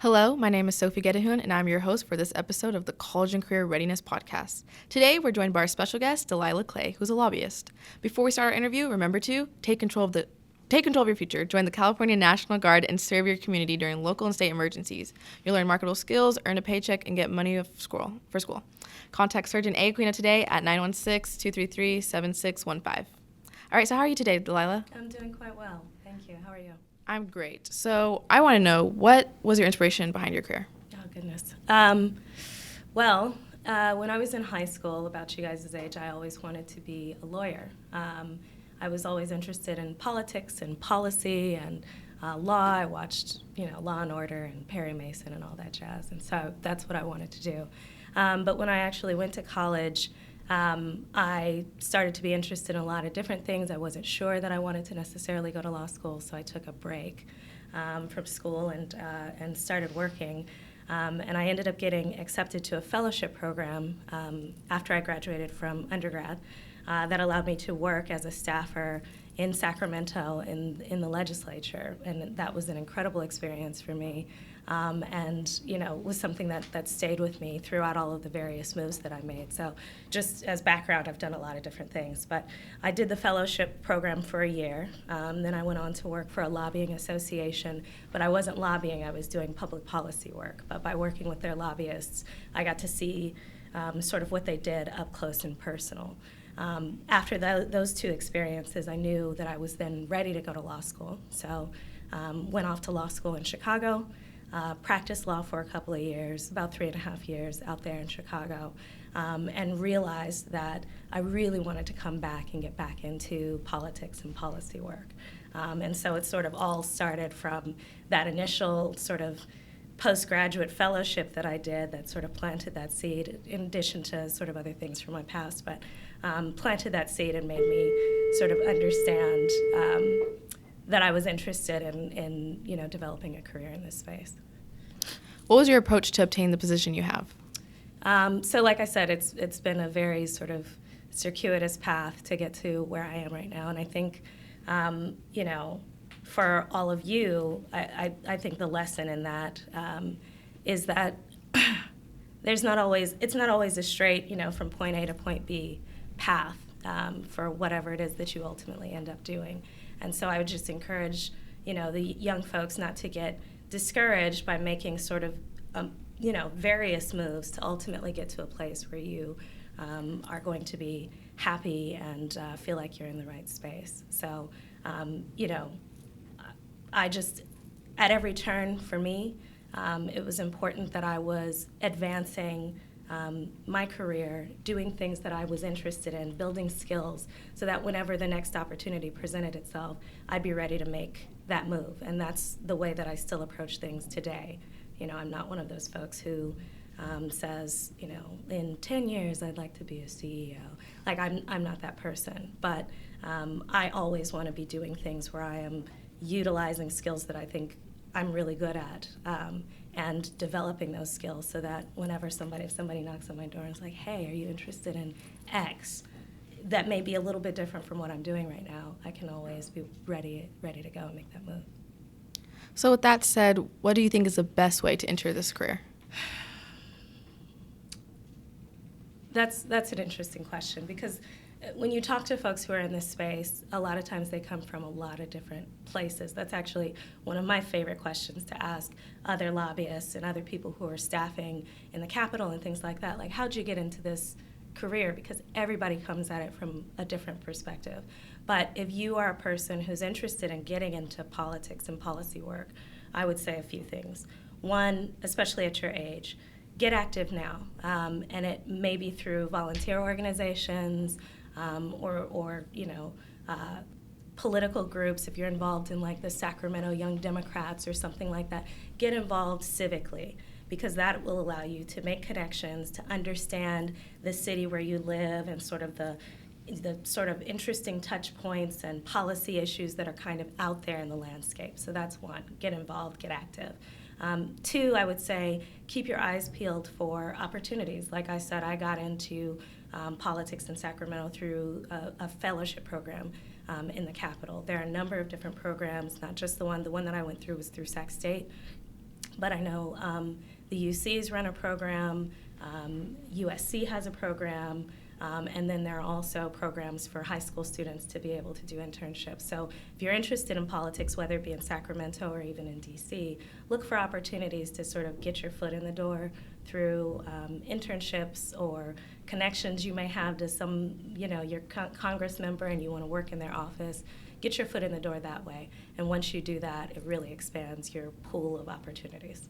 Hello, my name is Sophie Gedahun, and I'm your host for this episode of the College and Career Readiness Podcast. Today, we're joined by our special guest, Delilah Clay, who's a lobbyist. Before we start our interview, remember to take control of your future. Join the California National Guard and serve your community during local and state emergencies. You'll learn marketable skills, earn a paycheck, and get money for school. Contact Surgeon A. Aquina today at 916-233-7615. All right, so how are you today, Delilah? I'm doing quite well. Thank you. How are you? I'm great. So I want to know, what was your inspiration behind your career? Oh, goodness. When I was in high school, about you guys' age, I always wanted to be a lawyer. I was always interested in politics and policy and law. I watched, Law and Order and Perry Mason and all that jazz, and so that's what I wanted to do. But when I actually went to college, I started to be interested in a lot of different things. I wasn't sure that I wanted to necessarily go to law school, so I took a break from school and started working. And I ended up getting accepted to a fellowship program after I graduated from undergrad that allowed me to work as a staffer in Sacramento in the legislature, and that was an incredible experience for me. And was something that stayed with me throughout all of the various moves that I made. So just as background, I've done a lot of different things. But I did the fellowship program for a year. Then I went on to work for a lobbying association. But I wasn't lobbying, I was doing public policy work. But by working with their lobbyists, I got to see sort of what they did up close and personal. After those two experiences, I knew that I was then ready to go to law school. So went off to law school in Chicago. Practiced law for a couple of years, about 3.5 years out there in Chicago, and realized that I really wanted to come back and get back into politics and policy work. And so it sort of all started from that initial sort of postgraduate fellowship that I did that sort of planted that seed, in addition to sort of other things from my past, but planted that seed and made me sort of understand that I was interested in developing a career in this space. What was your approach to obtain the position you have? So like I said, it's been a very sort of circuitous path to get to where I am right now. And I think, for all of you, I think the lesson in that is that it's not always a straight, from point A to point B path for whatever it is that you ultimately end up doing. And so I would just encourage, the young folks not to get discouraged by making sort of, various moves to ultimately get to a place where you are going to be happy and feel like you're in the right space. So, I just, at every turn for me, it was important that I was advancing my career, doing things that I was interested in, building skills, so that whenever the next opportunity presented itself, I'd be ready to make that move. And that's the way that I still approach things today. I'm not one of those folks who says, in 10 years I'd like to be a CEO. Like, I'm not that person. But I always want to be doing things where I am utilizing skills that I think I'm really good at, and developing those skills so that if somebody knocks on my door and is like, hey, are you interested in X? That may be a little bit different from what I'm doing right now. I can always be ready to go and make that move. So with that said, what do you think is the best way to enter this career? That's an interesting question, because when you talk to folks who are in this space, a lot of times they come from a lot of different places. That's actually one of my favorite questions to ask other lobbyists and other people who are staffing in the Capitol and things like that. Like, how'd you get into this career? Because everybody comes at it from a different perspective. But if you are a person who's interested in getting into politics and policy work, I would say a few things. One, especially at your age, get active now. And it may be through volunteer organizations, or political groups. If you're involved in like the Sacramento Young Democrats or something like that, get involved civically, because that will allow you to make connections, to understand the city where you live and sort of the sort of interesting touch points and policy issues that are kind of out there in the landscape. So that's one, get involved, get active. Two, I would say, keep your eyes peeled for opportunities. Like I said, I got into politics in Sacramento through a fellowship program in the Capitol. There are a number of different programs, not just the one. The one that I went through was through Sac State. But I know the UCs run a program, USC has a program, and then there are also programs for high school students to be able to do internships. So if you're interested in politics, whether it be in Sacramento or even in DC, look for opportunities to sort of get your foot in the door through internships or connections you may have to some, your Congress member and you want to work in their office. Get your foot in the door that way. And once you do that, it really expands your pool of opportunities.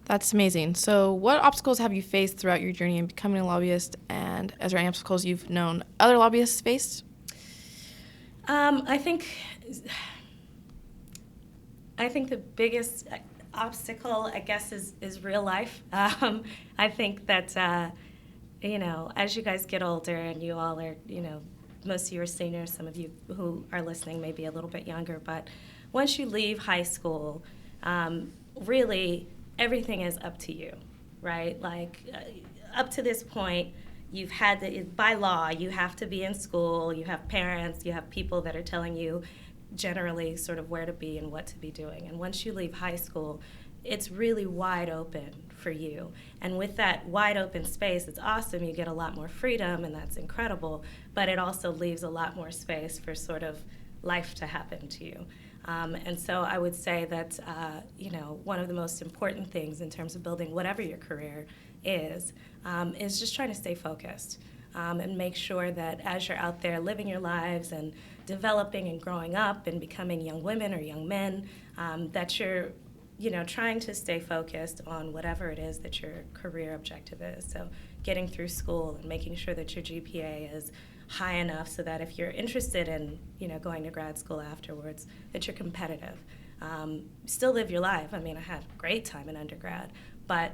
That's amazing. So what obstacles have you faced throughout your journey in becoming a lobbyist, and is there any obstacles you've known other lobbyists face? I think the biggest obstacle, I guess, is real life. I think that, as you guys get older and you all are, most of you are seniors, some of you who are listening may be a little bit younger, but once you leave high school, really everything is up to you, right? Like up to this point, you've had by law, you have to be in school, you have parents, you have people that are telling you generally sort of where to be and what to be doing. And once you leave high school, it's really wide open for you. And with that wide open space, it's awesome. You get a lot more freedom, and that's incredible. But it also leaves a lot more space for sort of life to happen to you. And so I would say that, one of the most important things in terms of building whatever your career is just trying to stay focused and make sure that as you're out there living your lives and developing and growing up and becoming young women or young men, that you're trying to stay focused on whatever it is that your career objective is. So getting through school and making sure that your GPA is high enough so that if you're interested in, going to grad school afterwards, that you're competitive. Still live your life. I mean, I had a great time in undergrad, but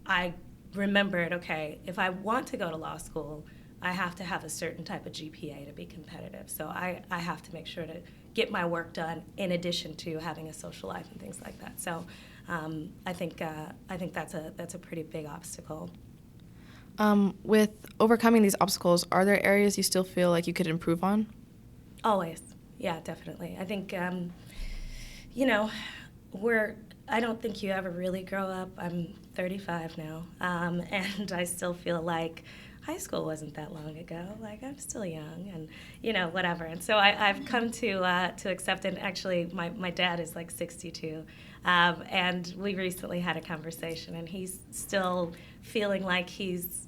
I remembered, okay, if I want to go to law school, I have to have a certain type of GPA to be competitive. So I have to make sure to get my work done in addition to having a social life and things like that. So I think that's a pretty big obstacle. With overcoming these obstacles, are there areas you still feel like you could improve on? Always. Yeah, definitely. I think, I don't think you ever really grow up. I'm 35 now, and I still feel like high school wasn't that long ago. Like, I'm still young and, whatever. And so I've come to accept, and actually my dad is like 62, and we recently had a conversation, and he's still feeling like he's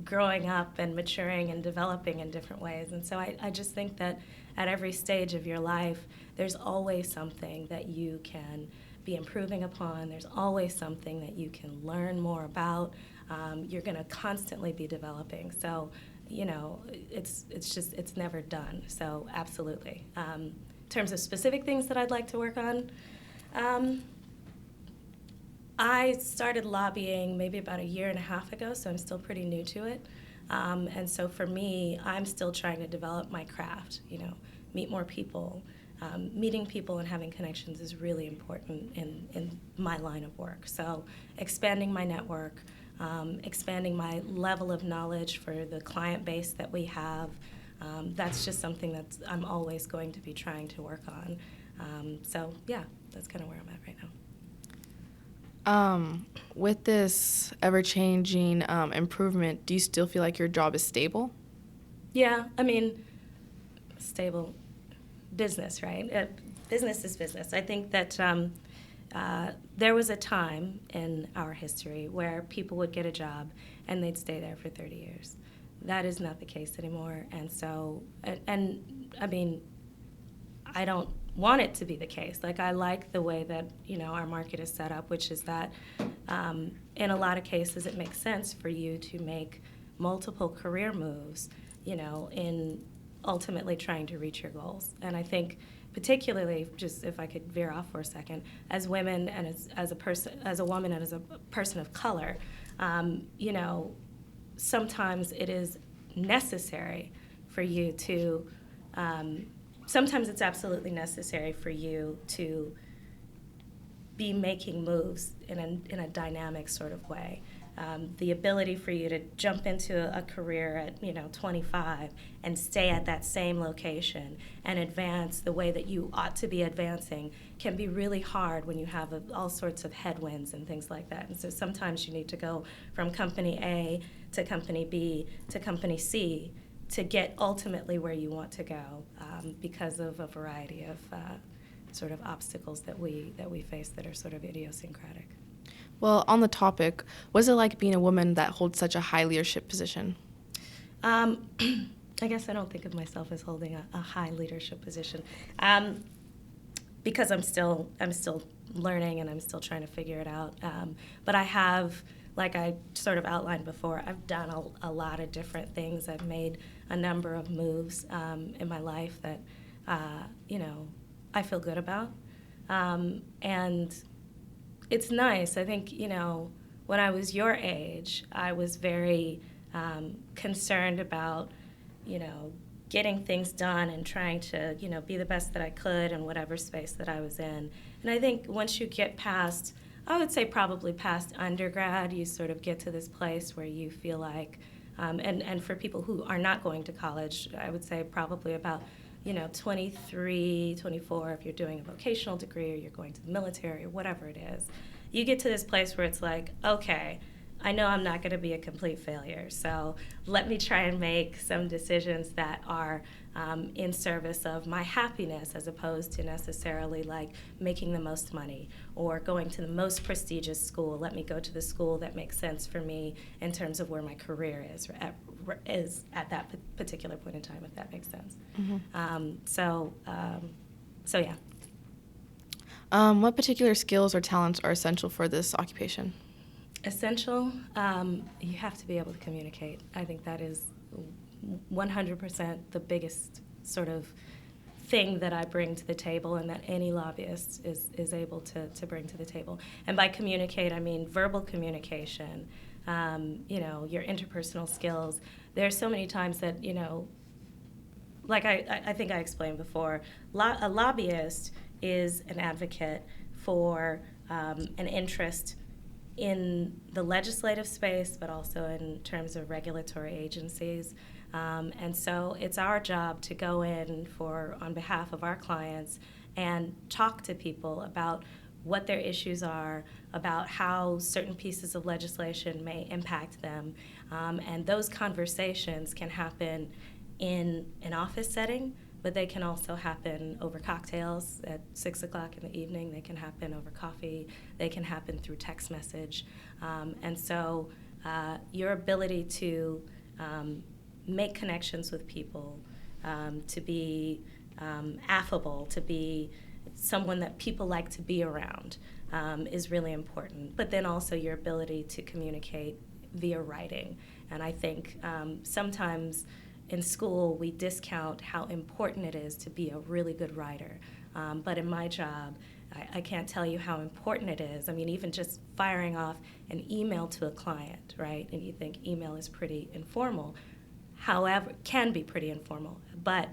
growing up and maturing and developing in different ways. And so I just think that at every stage of your life, there's always something that you can be improving upon. There's always something that you can learn more about. You're going to constantly be developing. So, it's never done. So absolutely. In terms of specific things that I'd like to work on, I started lobbying maybe about a year and a half ago, so I'm still pretty new to it. And so for me, I'm still trying to develop my craft, meet more people. Meeting people and having connections is really important in my line of work. So expanding my network, expanding my level of knowledge for the client base that we have, that's just something that I'm always going to be trying to work on. So yeah, that's kind of where I'm at right now. With this ever-changing improvement, do you still feel like your job is stable? Yeah, I mean, stable business, right? Business is business. I think that there was a time in our history where people would get a job and they'd stay there for 30 years. That is not the case anymore. And so, and I mean, I don't want it to be the case. Like, I like the way that, our market is set up, which is that in a lot of cases it makes sense for you to make multiple career moves, in ultimately trying to reach your goals. And I think particularly, just if I could veer off for a second, as women and as a woman and as a person of color, sometimes it is necessary for you to sometimes it's absolutely necessary for you to be making moves in a dynamic sort of way. the ability for you to jump into a career at 25 and stay at that same location and advance the way that you ought to be advancing can be really hard when you have all sorts of headwinds and things like that. And so sometimes you need to go from company A to company B to company C to get ultimately where you want to go, because of a variety of sort of obstacles that we face that are sort of idiosyncratic. Well, on the topic, what's it like being a woman that holds such a high leadership position? I guess I don't think of myself as holding a high leadership position, because I'm still learning and I'm still trying to figure it out. But I have, like I sort of outlined before, I've done a lot of different things. I've made a number of moves in my life that I feel good about, and it's nice. I think, when I was your age, I was very concerned about, getting things done and trying to, be the best that I could in whatever space that I was in. And I think once you get past, I would say probably past undergrad, you sort of get to this place where you feel like, and for people who are not going to college, I would say probably about 23, 24, if you're doing a vocational degree or you're going to the military or whatever it is, you get to this place where it's like, okay, I know I'm not going to be a complete failure, so let me try and make some decisions that are in service of my happiness as opposed to necessarily like making the most money or going to the most prestigious school. Let me go to the school that makes sense for me in terms of where my career is at that particular point in time, if that makes sense. Mm-hmm. So yeah. What particular skills or talents are essential for this occupation? Essential, you have to be able to communicate. I think that is 100% the biggest sort of thing that I bring to the table and that any lobbyist is able to bring to the table. And by communicate, I mean verbal communication, your interpersonal skills. There are so many times that, like I think I explained before, a lobbyist is an advocate for an interest in the legislative space, but also in terms of regulatory agencies. And so it's our job to go in on behalf of our clients and talk to people about what their issues are, about how certain pieces of legislation may impact them. And those conversations can happen in an office setting, but they can also happen over cocktails at 6 o'clock in the evening. They can happen over coffee. They can happen through text message. And so your ability to make connections with people, to be affable, to be someone that people like to be around is really important. But then also your ability to communicate via writing. And I think sometimes in school, we discount how important it is to be a really good writer. But in my job, I can't tell you how important it is. I mean, even just firing off an email to a client, right? And you think email is pretty informal. However, can be pretty informal. But,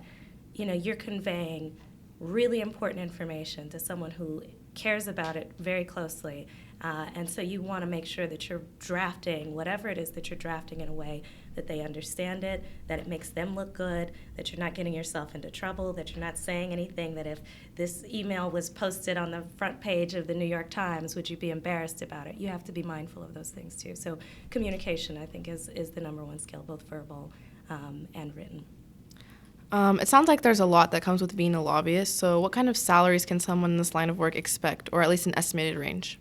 you're conveying really important information to someone who cares about it very closely. And so you want to make sure that you're drafting whatever it is that you're drafting in a way that they understand it, that it makes them look good, that you're not getting yourself into trouble, that you're not saying anything that if this email was posted on the front page of the New York Times, would you be embarrassed about it? You have to be mindful of those things too. So communication, I think, is the number one skill, both verbal and written. It sounds like there's a lot that comes with being a lobbyist. So what kind of salaries can someone in this line of work expect, or at least an estimated range?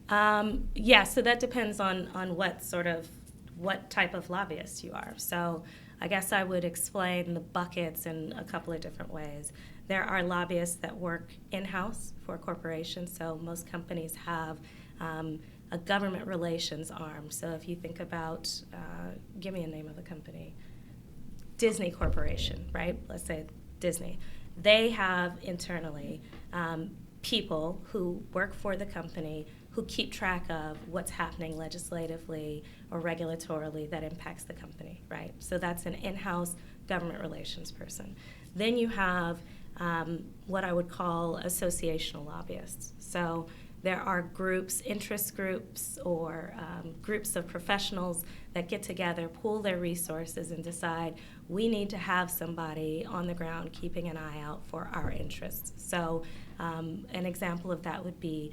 So that depends on what type of lobbyist you are. So I guess I would explain the buckets in a couple of different ways. There are lobbyists that work in-house for corporations. So most companies have a government relations arm. So if you think about, give me a name of a company. Disney Corporation, right? Let's say Disney. They have internally people who work for the company who keep track of what's happening legislatively or regulatorily that impacts the company, right? So that's an in-house government relations person. Then you have what I would call associational lobbyists. So there are groups, interest groups, or groups of professionals that get together, pool their resources, and decide we need to have somebody on the ground keeping an eye out for our interests. So an example of that would be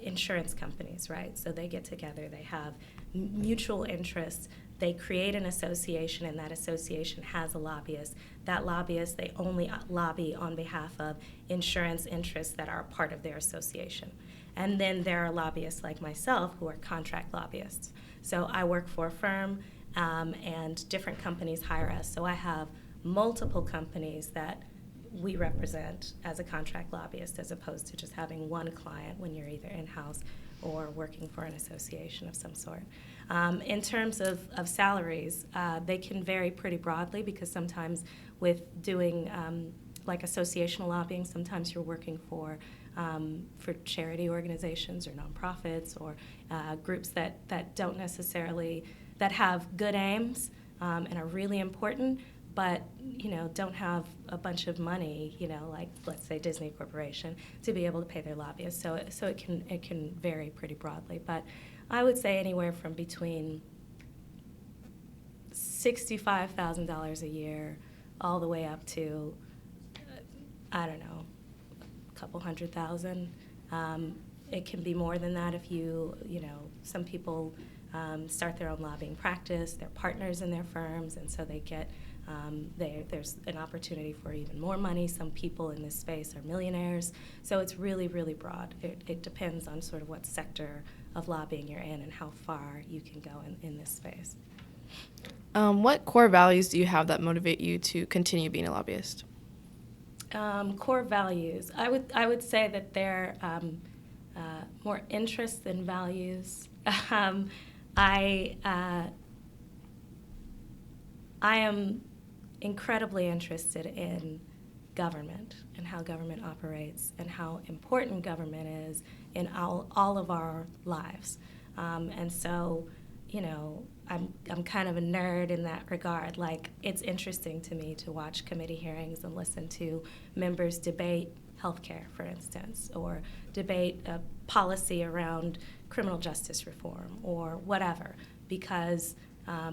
insurance companies, right? So they get together, they have mutual interests, they create an association, and that association has a lobbyist. That lobbyist, they only lobby on behalf of insurance interests that are part of their association. And then there are lobbyists like myself who are contract lobbyists. So I work for a firm, and different companies hire us. So I have multiple companies that we represent as a contract lobbyist, as opposed to just having one client when you're either in-house or working for an association of some sort. In terms of salaries, they can vary pretty broadly, because sometimes with doing like associational lobbying, sometimes you're working for charity organizations or nonprofits, or groups that don't necessarily, that have good aims and are really important, but don't have a bunch of money, like let's say Disney Corporation, to be able to pay their lobbyists. So it can vary pretty broadly, but I would say anywhere from between $65,000 a year all the way up to I don't know, a couple $100,000. It can be more than that if some people start their own lobbying practice, they're partners in their firms, and so they get, there's an opportunity for even more money. Some people in this space are millionaires. So it's really, really broad. It depends on sort of what sector of lobbying you're in and how far you can go in this space. What core values do you have that motivate you to continue being a lobbyist? Core values. I would say that they're more interests than values. I am incredibly interested in government and how government operates and how important government is in all of our lives. And so, I'm kind of a nerd in that regard. Like, it's interesting to me to watch committee hearings and listen to members debate healthcare, for instance, or debate a policy around criminal justice reform or whatever, because at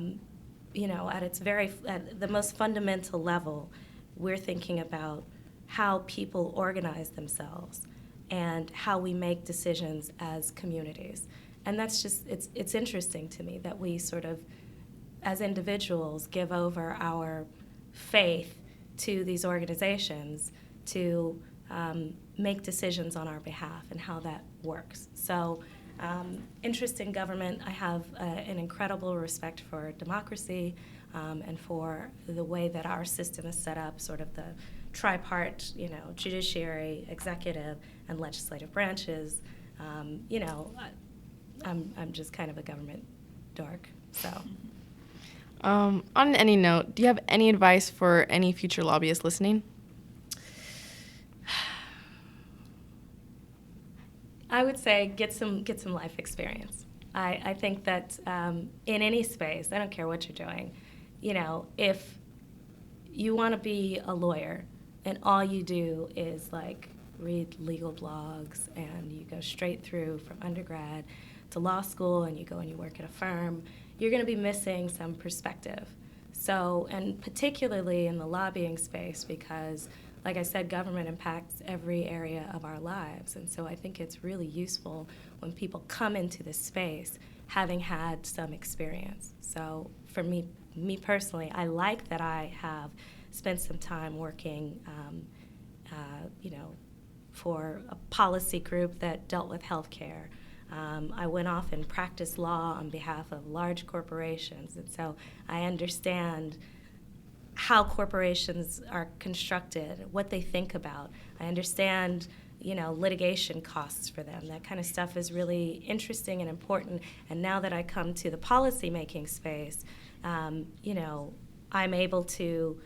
the most fundamental level, we're thinking about how people organize themselves and how we make decisions as communities. And that's just, it's interesting to me that we sort of, as individuals, give over our faith to these organizations to make decisions on our behalf and how that works. So interest in government, I have an incredible respect for democracy and for the way that our system is set up, sort of the tripart, judiciary, executive, and legislative branches. I'm just kind of a government dork, so. On any note, do you have any advice for any future lobbyists listening? I would say get some life experience. I think that in any space, I don't care what you're doing, if you want to be a lawyer and all you do is like read legal blogs and you go straight through from undergrad to law school and you go and you work at a firm, you're going to be missing some perspective. So, and particularly in the lobbying space, because like I said, government impacts every area of our lives. And so I think it's really useful when people come into this space having had some experience. So for me personally, I like that I have spent some time working, for a policy group that dealt with healthcare. I went off and practiced law on behalf of large corporations, and so I understand how corporations are constructed, what they think about. I understand, litigation costs for them. That kind of stuff is really interesting and important. And now that I come to the policy-making space, I'm able to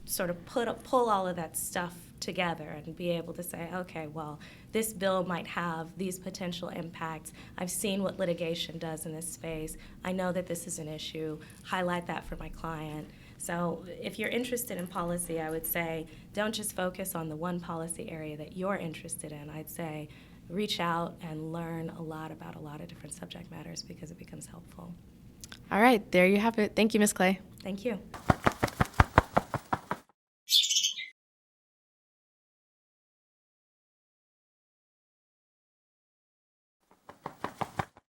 sort of pull all of that stuff together and be able to say, okay, well, this bill might have these potential impacts. I've seen what litigation does in this space. I know that this is an issue. Highlight that for my client. So if you're interested in policy, I would say don't just focus on the one policy area that you're interested in. I'd say reach out and learn a lot about a lot of different subject matters because it becomes helpful. All right, there you have it. Thank you, Ms. Clay. Thank you.